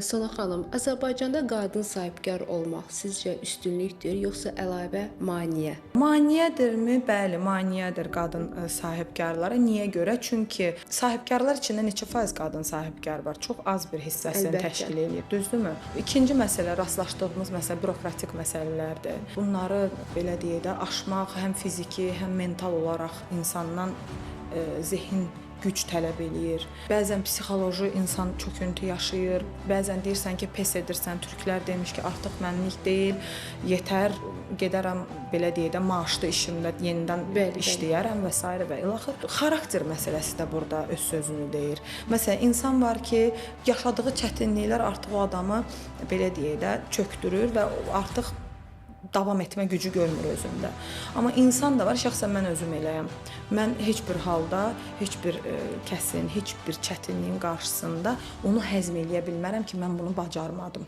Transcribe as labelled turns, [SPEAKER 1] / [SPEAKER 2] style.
[SPEAKER 1] Sona xanım, Azərbaycanda qadın sahibkar olmaq sizcə üstünlükdür, yoxsa əlavə maneə?
[SPEAKER 2] Maneədirmi? Bəli, maneədir qadın sahibkarlara. Niyə görə? Çünki sahibkarlar içində neçə faiz qadın sahibkar var? Çox az bir hissəsini
[SPEAKER 1] Əlbəttə.
[SPEAKER 2] təşkil edir, düzdürmü? İkinci məsələ, rastlaşdığımız məsələ bürokratik məsələlərdir. Bunları belə deyək də aşmaq həm fiziki, həm mental olaraq insandan zehin güc tələb eləyir. Bəzən psixoloji insan çöküntü yaşayır. Bəzən deyirsən ki, pes edirsən. Türklər demiş ki, artıq mənlik deyil, yetər, gedərəm belə deyək də maaşlı işimdə yenidən
[SPEAKER 1] Bəli,
[SPEAKER 2] işləyərəm və s. və ilaxır. Xarakter məsələsi də burada öz sözünü deyir. Məsələn, insan var ki, yaşadığı çətinliklər artıq o adamı belə deyək də çökdürür və artıq davam etmə gücü görmür özündə. Amma insan da var, şəxsən mən özüm eləyəm. Mən heç bir halda, heç bir kəsin, heç bir çətinliyin qarşısında onu həzm eləyə bilmərəm ki, mən bunu bacarmadım.